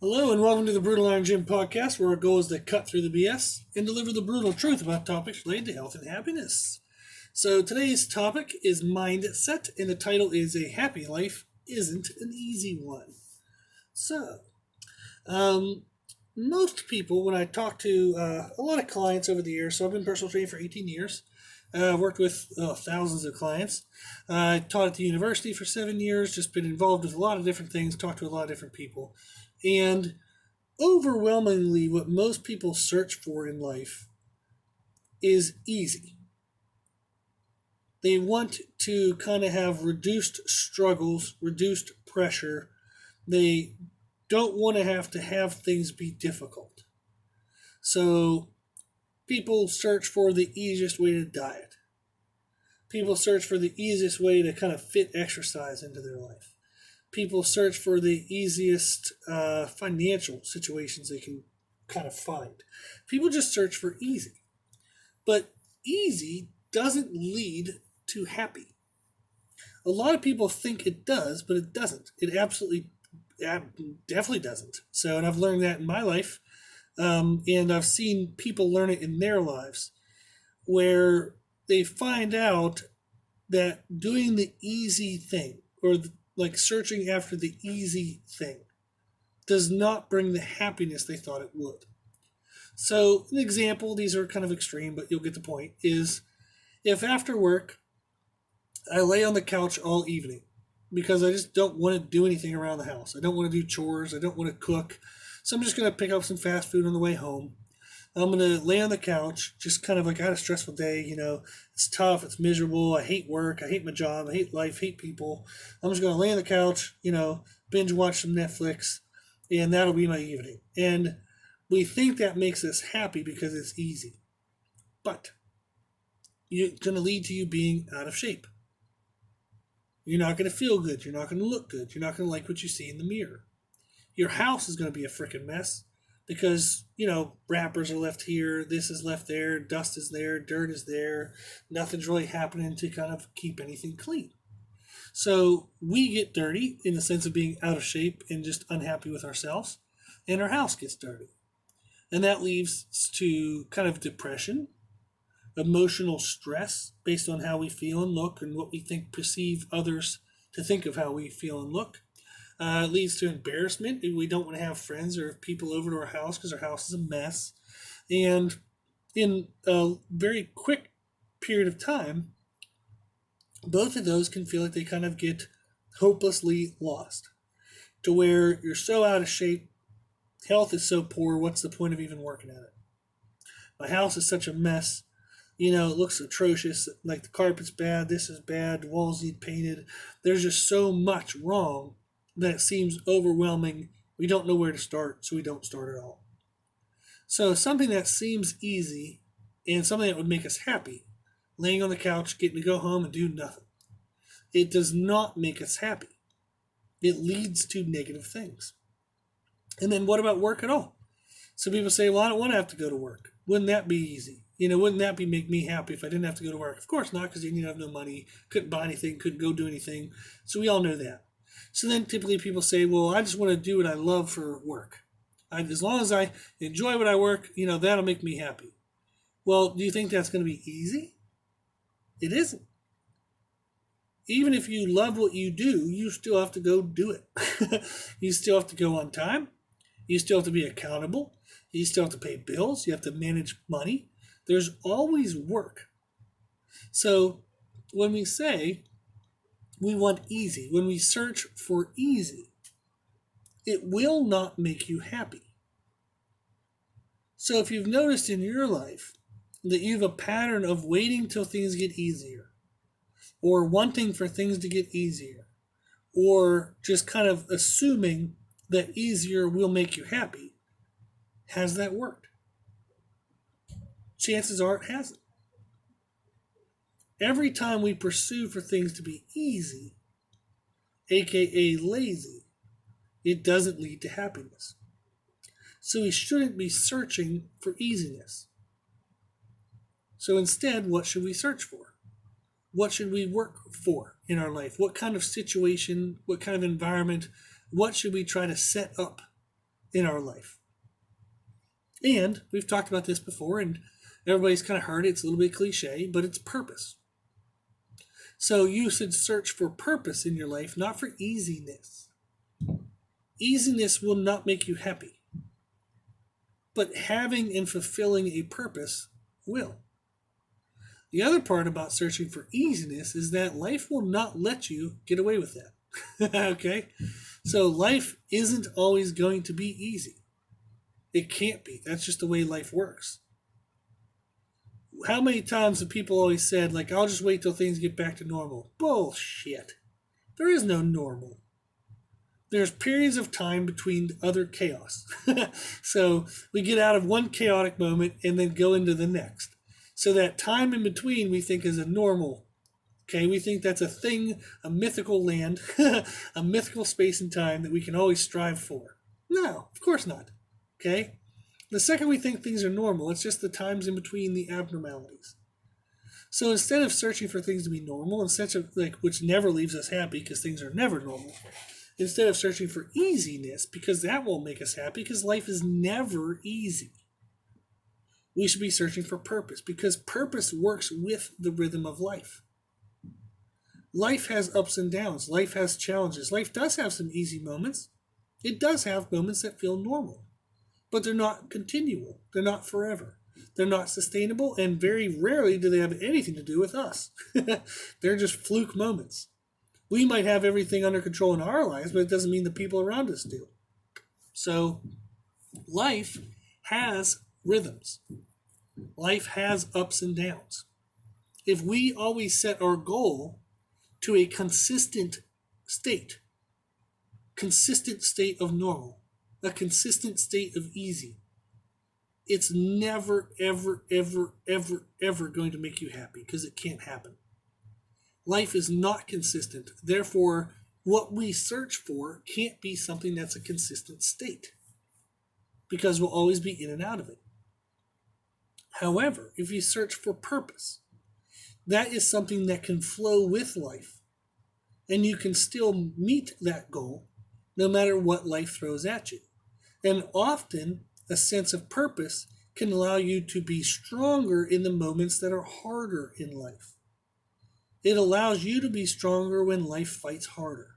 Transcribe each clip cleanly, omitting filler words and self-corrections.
Hello and welcome to the Brutal Iron Gym podcast, where our goal is to cut through the BS and deliver the brutal truth about topics related to health and happiness. So today's topic is mindset, and the title is "A Happy Life Isn't an Easy One." So, most people, when I talk to a lot of clients over the years, so I've been personal training for 18 years. I've worked with thousands of clients. I taught at the university for 7 years, just been involved with a lot of different things, talked to a lot of different people. And overwhelmingly, what most people search for in life is easy. They want to kind of have reduced struggles, reduced pressure. They don't want to have things be difficult. So people search for the easiest way to diet. People search for the easiest way to kind of fit exercise into their life. People search for the easiest financial situations they can kind of find. People just search for easy. But easy doesn't lead to happy. A lot of people think it does, but it doesn't. It definitely doesn't. So, and I've learned that in my life. And I've seen people learn it in their lives, where they find out that doing the easy thing, or like searching after the easy thing, does not bring the happiness they thought it would. So an example, these are kind of extreme, but you'll get the point, is if after work I lay on the couch all evening because I just don't want to do anything around the house. I don't want to do chores. I don't want to cook. So I'm just going to pick up some fast food on the way home. I'm going to lay on the couch, just kind of like I had a stressful day, it's tough, it's miserable, I hate work, I hate my job, I hate life, hate people. I'm just going to lay on the couch, binge watch some Netflix, and that'll be my evening. And we think that makes us happy because it's easy. But it's going to lead to you being out of shape. You're not going to feel good, you're not going to look good, you're not going to like what you see in the mirror. Your house is going to be a freaking mess. Because, wrappers are left here, this is left there, dust is there, dirt is there, nothing's really happening to kind of keep anything clean. So we get dirty in the sense of being out of shape and just unhappy with ourselves, and our house gets dirty. And that leads to kind of depression, emotional stress based on how we feel and look and what we perceive others to think of how we feel and look. It leads to embarrassment. We don't want to have friends or people over to our house because our house is a mess. And in a very quick period of time, both of those can feel like they kind of get hopelessly lost, to where you're so out of shape, health is so poor, what's the point of even working at it? My house is such a mess. It looks atrocious, like the carpet's bad, this is bad, the walls need painted. There's just so much wrong that seems overwhelming. We don't know where to start, so we don't start at all. So something that seems easy and something that would make us happy, laying on the couch, getting to go home and do nothing, it does not make us happy. It leads to negative things. And then what about work at all? So people say, well, I don't want to have to go to work. Wouldn't that be easy? Wouldn't that make me happy if I didn't have to go to work? Of course not, because then you'd have no money, couldn't buy anything, couldn't go do anything. So we all know that. So then typically people say, well, I just want to do what I love for work. As long as I enjoy what I work, that'll make me happy. Well, do you think that's going to be easy? It isn't. Even if you love what you do, you still have to go do it. You still have to go on time. You still have to be accountable. You still have to pay bills. You have to manage money. There's always work. So when we say we want easy, when we search for easy, it will not make you happy. So if you've noticed in your life that you have a pattern of waiting till things get easier, or wanting for things to get easier, or just kind of assuming that easier will make you happy, has that worked? Chances are it hasn't. Every time we pursue for things to be easy, aka lazy, it doesn't lead to happiness. So we shouldn't be searching for easiness. So instead, what should we search for? What should we work for in our life? What kind of situation, what kind of environment, what should we try to set up in our life. And we've talked about this before, and everybody's kind of heard it. It's a little bit cliche, but it's purpose. So you should search for purpose in your life, not for easiness. Easiness will not make you happy. But having and fulfilling a purpose will. The other part about searching for easiness is that life will not let you get away with that. Okay? So life isn't always going to be easy. It can't be. That's just the way life works. How many times have people always said, like, I'll just wait till things get back to normal? Bullshit. There is no normal. There's periods of time between other chaos. So we get out of one chaotic moment and then go into the next. So that time in between we think is a normal. Okay, we think that's a thing, a mythical land, a mythical space and time that we can always strive for. No, of course not. Okay? The second we think things are normal, it's just the times in between the abnormalities. So instead of searching for things to be normal, which never leaves us happy because things are never normal, instead of searching for easiness, because that won't make us happy because life is never easy, we should be searching for purpose because purpose works with the rhythm of life. Life has ups and downs. Life has challenges. Life does have some easy moments. It does have moments that feel normal, but they're not continual. They're not forever. They're not sustainable, and very rarely do they have anything to do with us. They're just fluke moments. We might have everything under control in our lives, but it doesn't mean the people around us do. So life has rhythms. Life has ups and downs. If we always set our goal to a consistent state of normal, a consistent state of easy, it's never, ever, ever, ever, ever going to make you happy because it can't happen. Life is not consistent. Therefore, what we search for can't be something that's a consistent state because we'll always be in and out of it. However, if you search for purpose, that is something that can flow with life, and you can still meet that goal no matter what life throws at you. And often, a sense of purpose can allow you to be stronger in the moments that are harder in life. It allows you to be stronger when life fights harder.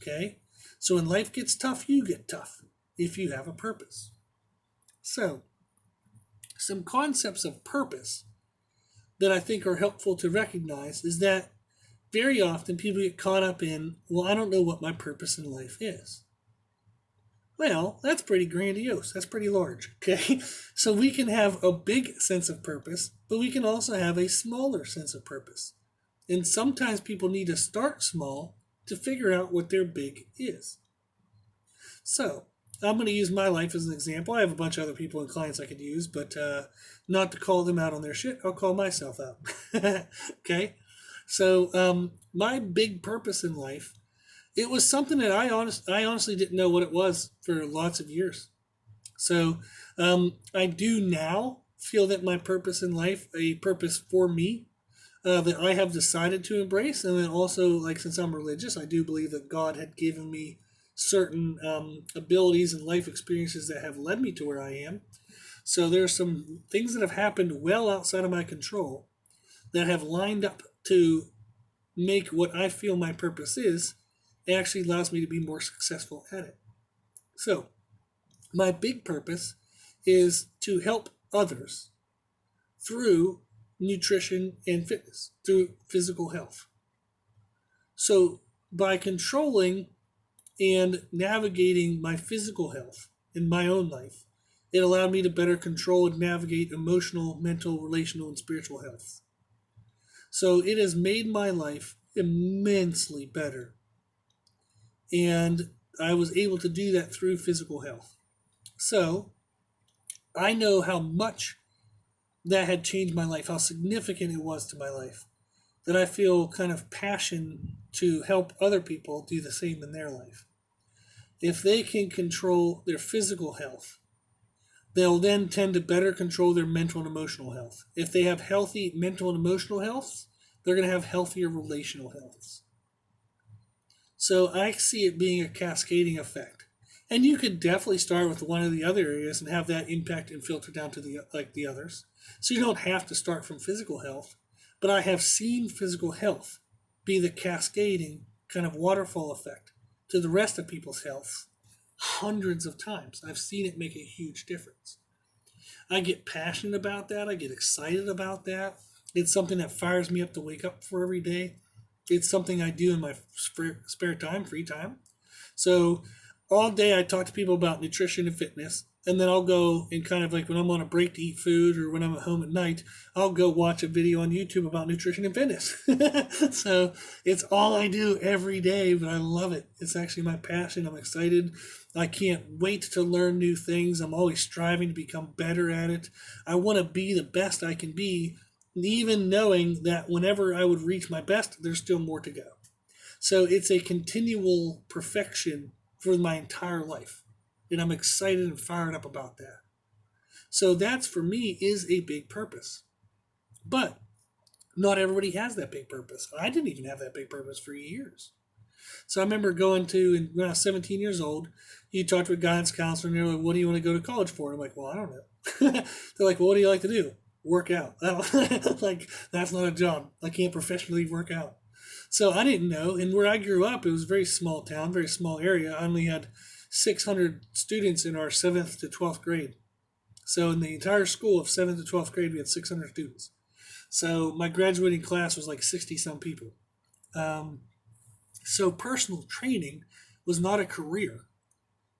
Okay? So when life gets tough, you get tough if you have a purpose. So, some concepts of purpose that I think are helpful to recognize is that very often people get caught up in, well, I don't know what my purpose in life is. Well, that's pretty grandiose. That's pretty large, okay? So we can have a big sense of purpose, but we can also have a smaller sense of purpose. And sometimes people need to start small to figure out what their big is. So I'm going to use my life as an example. I have a bunch of other people and clients I could use, but not to call them out on their shit, I'll call myself out. Okay? So my big purpose in life, it was something that I honestly didn't know what it was for lots of years. So I do now feel that my purpose in life, a purpose for me, that I have decided to embrace. And then also, like, since I'm religious, I do believe that God had given me certain abilities and life experiences that have led me to where I am. So there's some things that have happened well outside of my control that have lined up to make what I feel my purpose is. It actually allows me to be more successful at it. So my big purpose is to help others through nutrition and fitness, through physical health. So by controlling and navigating my physical health in my own life, it allowed me to better control and navigate emotional, mental, relational, and spiritual health. So it has made my life immensely better. And I was able to do that through physical health. So I know how much that had changed my life, how significant it was to my life, that I feel kind of passion to help other people do the same in their life. If they can control their physical health, they'll then tend to better control their mental and emotional health. If they have healthy mental and emotional health, they're going to have healthier relational health. So I see it being a cascading effect. And you could definitely start with one of the other areas and have that impact and filter down to the others. So you don't have to start from physical health. But I have seen physical health be the cascading kind of waterfall effect to the rest of people's health hundreds of times. I've seen it make a huge difference. I get passionate about that. I get excited about that. It's something that fires me up to wake up for every day. It's something I do in my spare time, free time. So all day I talk to people about nutrition and fitness, and then I'll go and kind of like when I'm on a break to eat food or when I'm at home at night, I'll go watch a video on YouTube about nutrition and fitness. So it's all I do every day, but I love it. It's actually my passion. I'm excited. I can't wait to learn new things. I'm always striving to become better at it. I want to be the best I can be, even knowing that whenever I would reach my best, there's still more to go. So it's a continual perfection for my entire life. And I'm excited and fired up about that. So that's, for me, is a big purpose. But not everybody has that big purpose. I didn't even have that big purpose for years. So I remember going to, when I was 17 years old, you talk to a guidance counselor and they're like, what do you want to go to college for? And I'm like, well, I don't know. They're like, well, what do you like to do? Work out. Like, that's not a job. I can't professionally work out. So I didn't know. And where I grew up, it was a very small town, very small area. I only had 600 students in our 7th to 12th grade. So in the entire school of 7th to 12th grade, we had 600 students. So my graduating class was like 60 some people. So personal training was not a career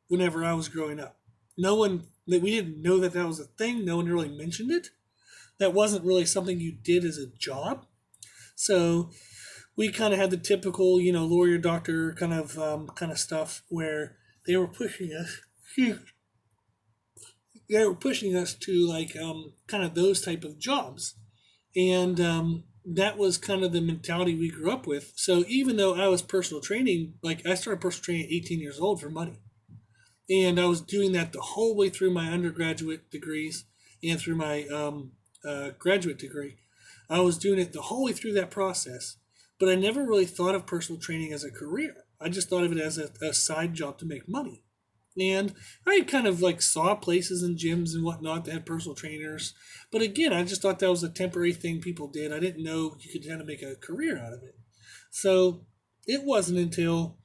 whenever I was growing up. We didn't know that was a thing. No one really mentioned it. That wasn't really something you did as a job. So we kind of had the typical, lawyer, doctor kind of stuff where they were pushing us. They were pushing us to like kind of those type of jobs, and that was kind of the mentality we grew up with. So even though I was personal training, like I started personal training at 18 years old for money, and I was doing that the whole way through my undergraduate degrees and through my graduate degree. I was doing it the whole way through that process, but I never really thought of personal training as a career. I just thought of it as a side job to make money. And I kind of like saw places and gyms and whatnot that had personal trainers. But again, I just thought that was a temporary thing people did. I didn't know you could kind of make a career out of it. So it wasn't until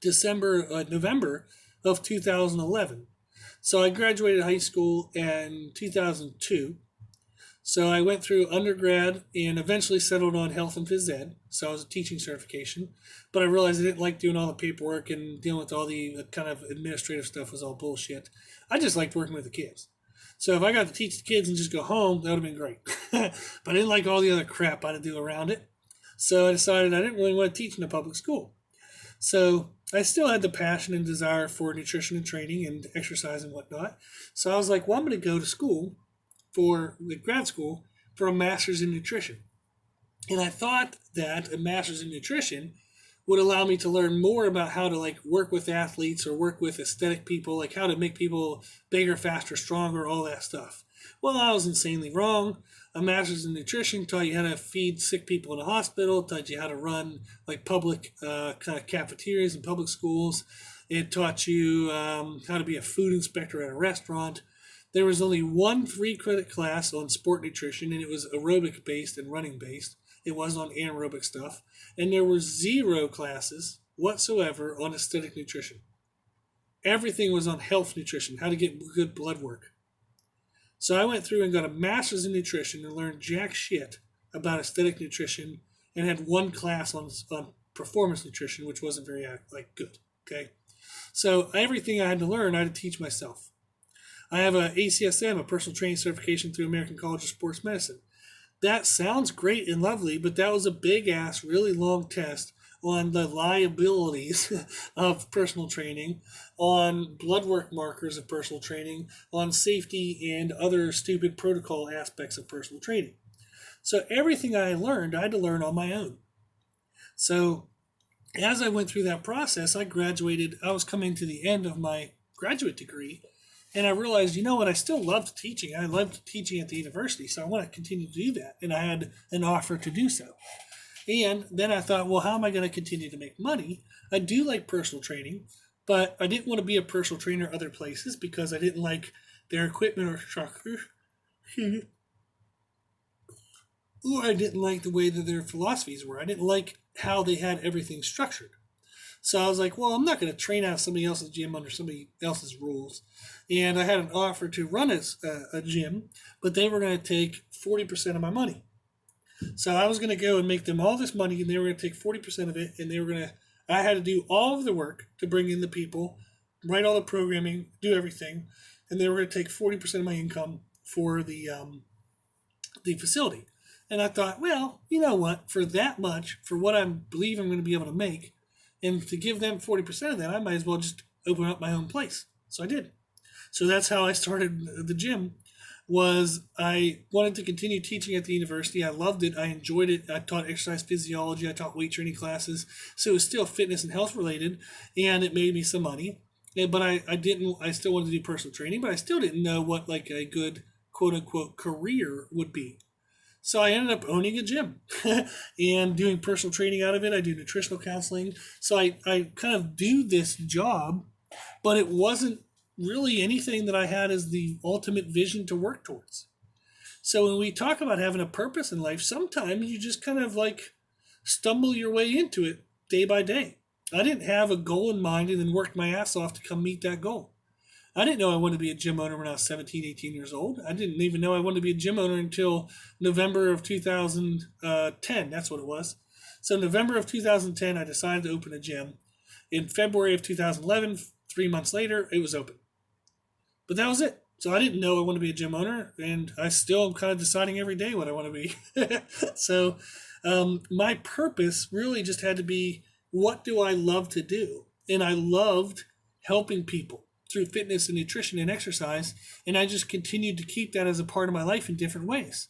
November of 2011. So I graduated high school in 2002. So I went through undergrad and eventually settled on health and phys ed. So I was a teaching certification, but I realized I didn't like doing all the paperwork and dealing with all the kind of administrative stuff was all bullshit. I just liked working with the kids. So if I got to teach the kids and just go home, that would have been great. But I didn't like all the other crap I had to do around it. So I decided I didn't really want to teach in a public school. So I still had the passion and desire for nutrition and training and exercise and whatnot. So I was like, well, I'm going to go to school for the grad school for a master's in nutrition. And I thought that a master's in nutrition would allow me to learn more about how to like work with athletes or work with aesthetic people, like how to make people bigger, faster, stronger, all that stuff. Well, I was insanely wrong. A master's in nutrition taught you how to feed sick people in a hospital, taught you how to run like public kind of cafeterias in public schools. It taught you how to be a food inspector at a restaurant. There was only one 3-credit class on sport nutrition, and it was aerobic based and running based. It wasn't on anaerobic stuff. And there were 0 classes whatsoever on aesthetic nutrition. Everything was on health nutrition, how to get good blood work. So I went through and got a master's in nutrition and learned jack shit about aesthetic nutrition and had one class on performance nutrition, which wasn't very good. Okay. So everything I had to learn, I had to teach myself. I have a ACSM, a personal training certification through American College of Sports Medicine. That sounds great and lovely, but that was a big-ass, really long test on the liabilities of personal training, on blood work markers of personal training, on safety and other stupid protocol aspects of personal training. So everything I learned, I had to learn on my own. So as I went through that process, I graduated. I was coming to the end of my graduate degree, and I realized, you know what, I still loved teaching. I loved teaching at the university, so I want to continue to do that. And I had an offer to do so. And then I thought, well, how am I going to continue to make money? I do like personal training, But I didn't want to be a personal trainer other places because I didn't like their equipment or structure, or I didn't like the way that their philosophies were. I didn't like how they had everything structured. So I was like, well, I'm not going to train out of somebody else's gym under somebody else's rules. And I had an offer to run a gym, but they were going to take 40% of my money. So I was going to go and make them all this money, and they were going to take 40% of it, and they were going to. I had to do all of the work to bring in the people, write all the programming, do everything, and they were going to take 40% of my income for the facility. And I thought, well, you know what? For that much, for what I believe I'm going to be able to make, and to give them 40% of that, I might as well just open up my own place. So I did. So that's how I started the gym. Was I wanted to continue teaching at the university. I loved it. I enjoyed it. I taught exercise physiology. I taught weight training classes. So it was still fitness and health related, and it made me some money. But I didn't. I still wanted to do personal training, but I still didn't know what like a good quote unquote career would be. So I ended up owning a gym and doing personal training out of it. I do nutritional counseling. So I kind of do this job, but it wasn't really anything that I had as the ultimate vision to work towards. So when we talk about having a purpose in life, sometimes you just kind of like stumble your way into it day by day. I didn't have a goal in mind and then worked my ass off to come meet that goal. I didn't know I wanted to be a gym owner when I was 17, 18 years old. I didn't even know I wanted to be a gym owner until November of 2010. That's what it was. So November of 2010, I decided to open a gym. In February of 2011, 3 months later, it was open. But that was it. So I didn't know I wanted to be a gym owner, and I still am kind of deciding every day what I want to be. So my purpose really just had to be, what do I love to do? And I loved helping people through fitness and nutrition and exercise, and I just continued to keep that as a part of my life in different ways.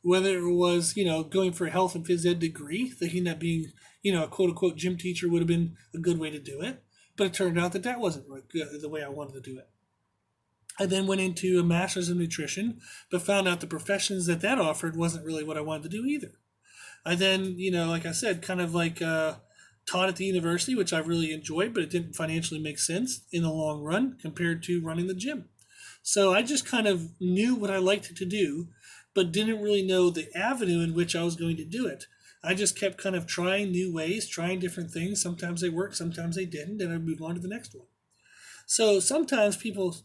Whether it was, going for a health and phys ed degree, thinking that being, a quote unquote gym teacher would have been a good way to do it, but it turned out that that wasn't the way I wanted to do it. I then went into a master's in nutrition, but found out the professions that offered wasn't really what I wanted to do either. I then, like I said, kind of like taught at the university, which I really enjoyed, but it didn't financially make sense in the long run compared to running the gym. So I just kind of knew what I liked to do, but didn't really know the avenue in which I was going to do it. I just kept kind of trying new ways, trying different things. Sometimes they worked, sometimes they didn't, and I'd move on to the next one. So sometimes people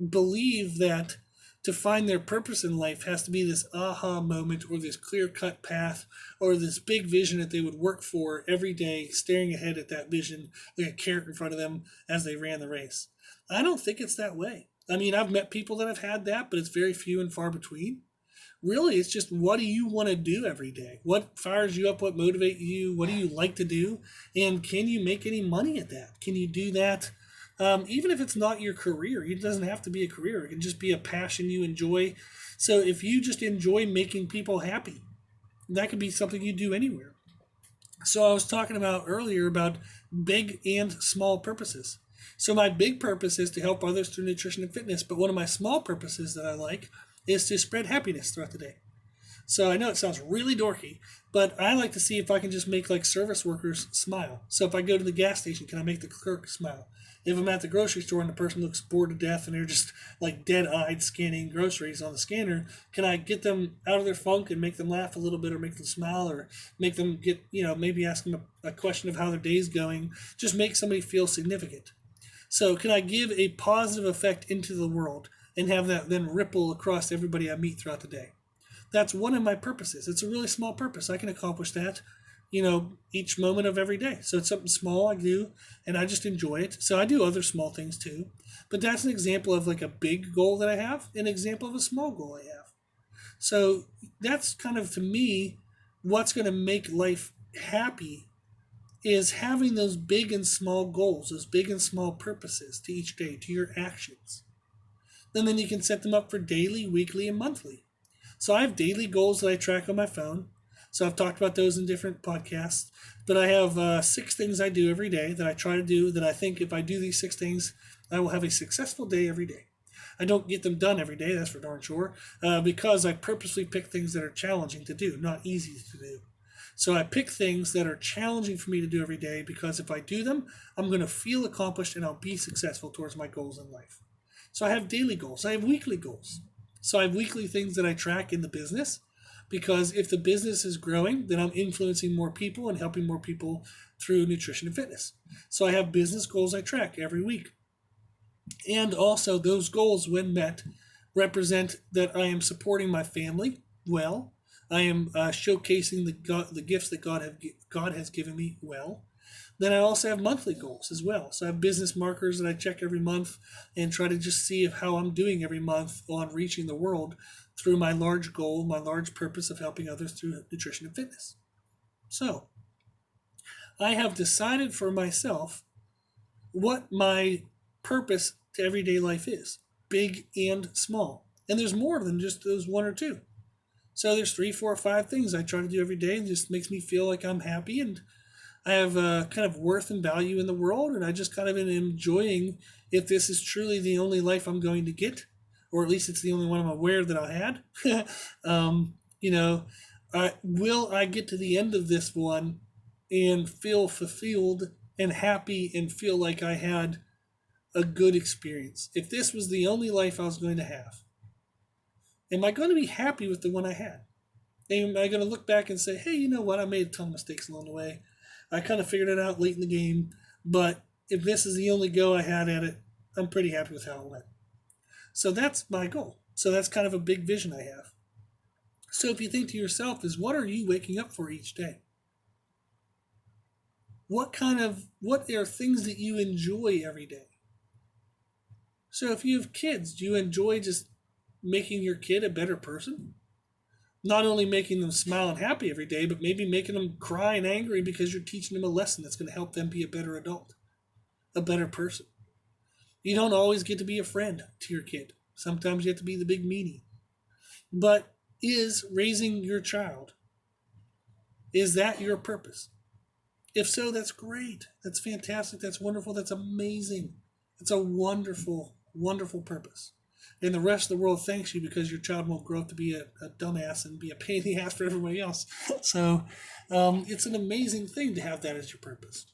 believe that to find their purpose in life has to be this aha moment or this clear-cut path or this big vision that they would work for every day, staring ahead at that vision like a carrot in front of them as they ran the race. I don't think it's that way. I mean, I've met people that have had that, but it's very few and far between. Really, it's just, what do you want to do every day? What fires you up? What motivates you? What do you like to do? And can you make any money at that? Can you do that? Even if it's not your career, it doesn't have to be a career. It can just be a passion you enjoy. So if you just enjoy making people happy, that could be something you do anywhere. So I was talking about earlier about big and small purposes. So my big purpose is to help others through nutrition and fitness, but one of my small purposes that I like is to spread happiness throughout the day. So I know it sounds really dorky, but I like to see if I can just make like service workers smile. So if I go to the gas station, can I make the clerk smile? If I'm at the grocery store and the person looks bored to death and they're just like dead-eyed scanning groceries on the scanner, can I get them out of their funk and make them laugh a little bit or make them smile or make them get, maybe ask them a question of how their day's going, just make somebody feel significant. So can I give a positive effect into the world and have that then ripple across everybody I meet throughout the day? That's one of my purposes. It's a really small purpose. I can accomplish that, each moment of every day. So it's something small I do, and I just enjoy it. So I do other small things too. But that's an example of like a big goal that I have, an example of a small goal I have. So that's kind of, to me, what's going to make life happy is having those big and small goals, those big and small purposes to each day, to your actions. And then you can set them up for daily, weekly, and monthly. So I have daily goals that I track on my phone. So I've talked about those in different podcasts. But I have 6 things I do every day that I try to do, that I think if I do these 6 things, I will have a successful day every day. I don't get them done every day, that's for darn sure, because I purposely pick things that are challenging to do, not easy to do. So I pick things that are challenging for me to do every day because if I do them, I'm going to feel accomplished and I'll be successful towards my goals in life. So I have daily goals. I have weekly goals. So I have weekly things that I track in the business because if the business is growing, then I'm influencing more people and helping more people through nutrition and fitness. So I have business goals I track every week. And also, those goals, when met, represent that I am supporting my family well. I am showcasing the gifts that God has given me well. Then I also have monthly goals as well. So I have business markers that I check every month and try to just see how I'm doing every month on reaching the world through my large goal, my large purpose of helping others through nutrition and fitness. So I have decided for myself what my purpose to everyday life is, big and small. And there's more than just those one or two. So there's 3, 4, 5 things I try to do every day and just makes me feel like I'm happy and I have kind of worth and value in the world. And I just kind of am enjoying if this is truly the only life I'm going to get, or at least it's the only one I'm aware that I had. You know, will I get to the end of this one and feel fulfilled and happy and feel like I had a good experience? If this was the only life I was going to have, am I going to be happy with the one I had? Am I going to look back and say, hey, you know what? I made a ton of mistakes along the way. I kind of figured it out late in the game, but if this is the only go I had at it, I'm pretty happy with how it went. So that's my goal. So that's kind of a big vision I have. So if you think to yourself is what are you waking up for each day? What are things that you enjoy every day? So if you have kids, do you enjoy just making your kid a better person? Not only making them smile and happy every day, but maybe making them cry and angry because you're teaching them a lesson that's going to help them be a better adult, a better person. You don't always get to be a friend to your kid. Sometimes you have to be the big meanie. But is raising your child, is that your purpose? If so, that's great. That's fantastic. That's wonderful. That's amazing. It's a wonderful, wonderful purpose. And the rest of the world thanks you because your child won't grow up to be a dumbass and be a pain in the ass for everybody else. So it's an amazing thing to have that as your purpose.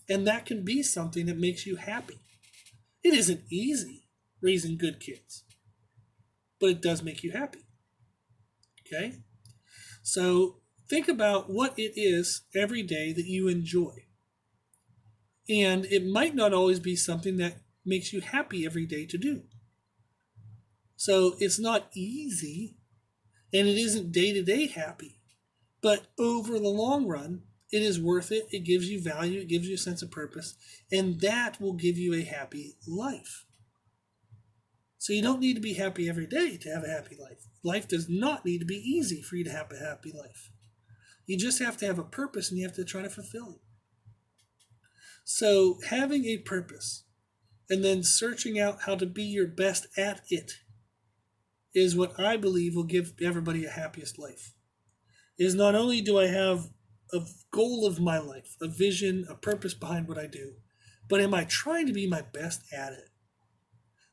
And that can be something that makes you happy. It isn't easy raising good kids, but it does make you happy. Okay? So think about what it is every day that you enjoy. And it might not always be something that makes you happy every day to do. So it's not easy and it isn't day to day happy. But over the long run, it is worth it. It gives you value. It gives you a sense of purpose. And that will give you a happy life. So you don't need to be happy every day to have a happy life. Life does not need to be easy for you to have a happy life. You just have to have a purpose and you have to try to fulfill it. So having a purpose and then searching out how to be your best at it is what I believe will give everybody a happiest life. Is not only do I have a goal of my life, a vision, a purpose behind what I do, but am I trying to be my best at it?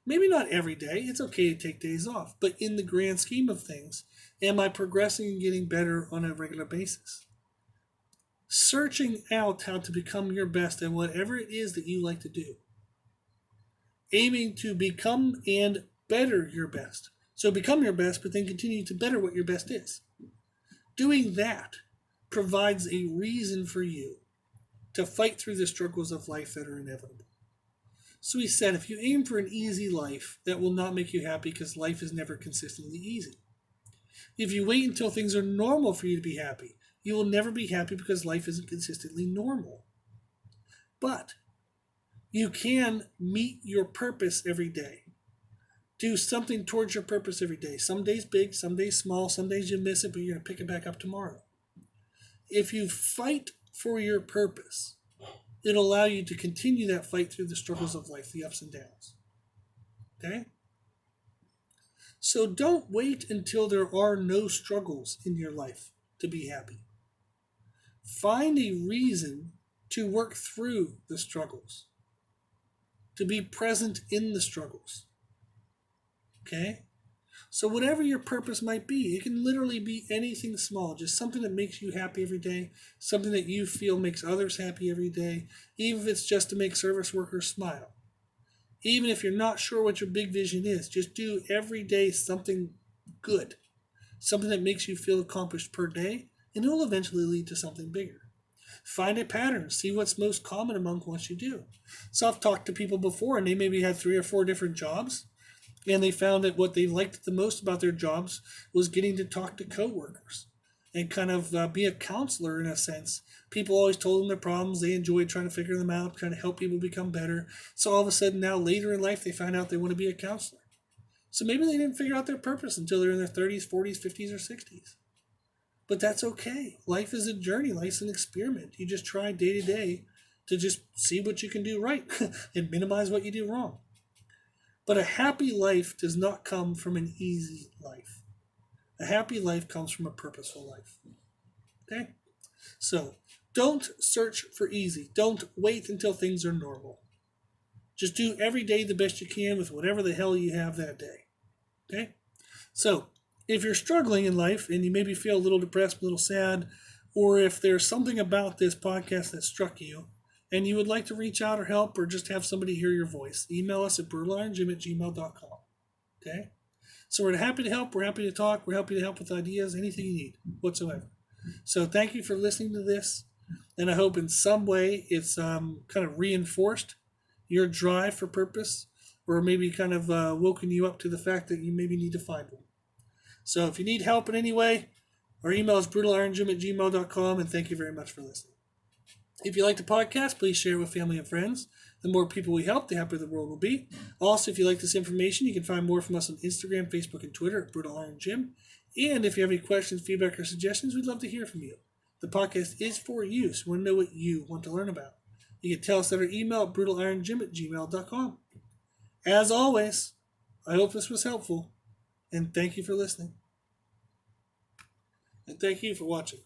Maybe not every day. It's okay to take days off. But in the grand scheme of things, am I progressing and getting better on a regular basis? Searching out how to become your best at whatever it is that you like to do. Aiming to become and better your best. So become your best, but then continue to better what your best is. Doing that provides a reason for you to fight through the struggles of life that are inevitable. So he said, if you aim for an easy life, that will not make you happy because life is never consistently easy. If you wait until things are normal for you to be happy, you will never be happy because life isn't consistently normal. But you can meet your purpose every day. Do something towards your purpose every day. Some days big, some days small, some days you miss it, but you're going to pick it back up tomorrow. If you fight for your purpose, it'll allow you to continue that fight through the struggles of life, the ups and downs. Okay? So don't wait until there are no struggles in your life to be happy. Find a reason to work through the struggles, to be present in the struggles. Okay? So whatever your purpose might be, it can literally be anything small, just something that makes you happy every day, something that you feel makes others happy every day, even if it's just to make service workers smile. Even if you're not sure what your big vision is, just do every day something good, something that makes you feel accomplished per day, and it will eventually lead to something bigger. Find a pattern, see what's most common among what you do. So I've talked to people before, and they maybe had 3 or 4 different jobs, and they found that what they liked the most about their jobs was getting to talk to coworkers and kind of be a counselor in a sense. People always told them their problems. They enjoyed trying to figure them out, trying to help people become better. So all of a sudden now later in life, they find out they want to be a counselor. So maybe they didn't figure out their purpose until they're in their 30s, 40s, 50s, or 60s. But that's okay. Life is a journey. Life's an experiment. You just try day to day to just see what you can do right and minimize what you do wrong. But a happy life does not come from an easy life. A happy life comes from a purposeful life. Okay? So don't search for easy. Don't wait until things are normal. Just do every day the best you can with whatever the hell you have that day. Okay? So if you're struggling in life and you maybe feel a little depressed, a little sad, or if there's something about this podcast that struck you, and you would like to reach out or help or just have somebody hear your voice, email us at brutalironjim@gmail.com. Okay? So we're happy to help. We're happy to talk. We're happy to help with ideas, anything you need whatsoever. So thank you for listening to this. And I hope in some way it's kind of reinforced your drive for purpose, or maybe kind of woken you up to the fact that you maybe need to find one. So if you need help in any way, our email is brutalironjim@gmail.com, and thank you very much for listening. If you like the podcast, please share it with family and friends. The more people we help, the happier the world will be. Also, if you like this information, you can find more from us on Instagram, Facebook, and Twitter at Brutal Iron Gym. And if you have any questions, feedback, or suggestions, we'd love to hear from you. The podcast is for you, so we want to know what you want to learn about. You can tell us at our email at brutalironjim@gmail.com. As always, I hope this was helpful, and thank you for listening. And thank you for watching.